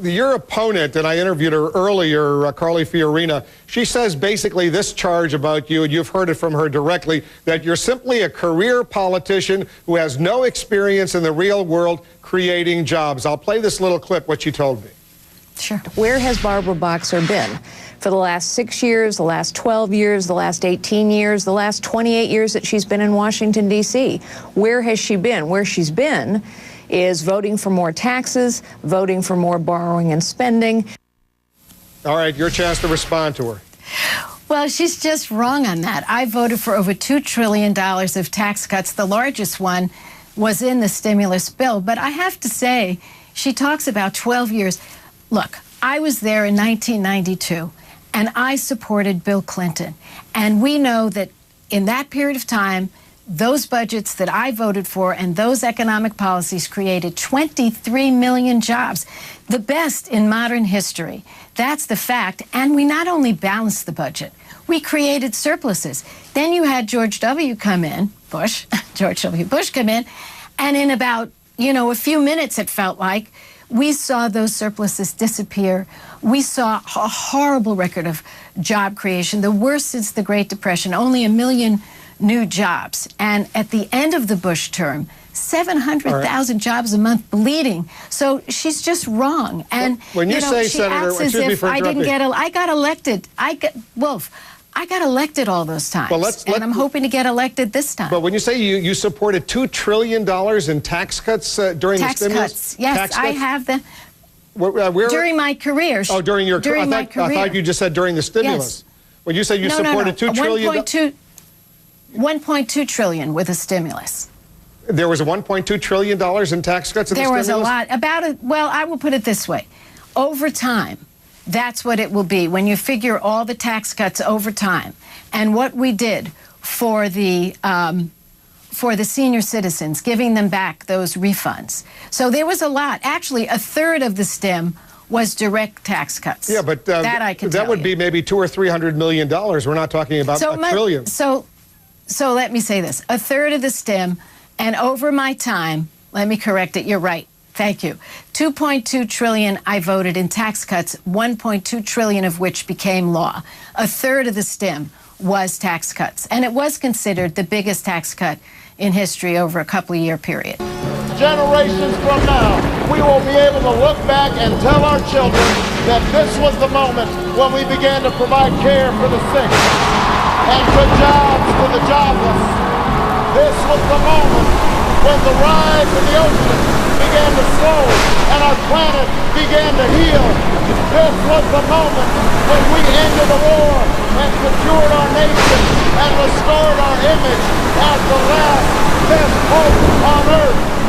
Your opponent, and I interviewed her earlier, Carly Fiorina, she says basically this charge about you, and you've heard it from her directly, that you're simply a career politician who has no experience in the real world creating jobs. I'll play this little clip, what she told me. Sure. Where has Barbara Boxer been for the last 6 years, the last 12 years, the last 18 years, the last 28 years that she's been in Washington, D.C.? Where has she been? Where she's been is voting for more taxes, voting for more borrowing and spending. All right, your chance to respond to her. Well, she's just wrong on that. I voted for over $2 trillion of tax cuts. The largest one was in the stimulus bill. But I have to say, she talks about 12 years. Look, I was there in 1992, and I supported Bill Clinton. And we know that in that period of time, those budgets that I voted for and those economic policies created 23 million jobs, the best in modern history. That's the fact. And we not only balanced the budget, we created surpluses. Then you had George W. come in, George W. Bush come in, and in about, a few minutes, it felt like, we saw those surpluses disappear. We saw a horrible record of job creation, the worst since the Great Depression, only 1 million new jobs. And at the end of the Bush term, 700,000 jobs a month bleeding. So she's just wrong. And when you say, she Senator, acts as if I didn't get I got elected. Wolf, I got elected all those times. Well, and I'm hoping to get elected this time. But when you say you supported $2 trillion in tax cuts during the stimulus? Cuts. Yes, tax cuts? I have them. During my career. Oh, during your career. I thought you just said during the stimulus. Yes. When you said you supported $2 trillion. 1.2 trillion with a stimulus. There was a $1.2 trillion in tax cuts in the stimulus? There was a lot. Well, I will put it this way. Over time, that's what it will be when you figure all the tax cuts over time. And what we did for the senior citizens, giving them back those refunds. So there was a lot. Actually, a third of the stim was direct tax cuts. Yeah, but that would be maybe $200 or $300 million. We're not talking about a trillion. So let me say this. A third of the stim, and over my time, let me correct it, you're right. Thank you. 2.2 trillion I voted in tax cuts, 1.2 trillion of which became law. A third of the stim was tax cuts, and it was considered the biggest tax cut in history over a couple-year period. Generations from now, we will be able to look back and tell our children that this was the moment when we began to provide care for the sick and good jobs for the jobless. This was the moment when the rise of the ocean began to slow and our planet began to heal. This was the moment when we ended the war and secured our nation and restored our image, our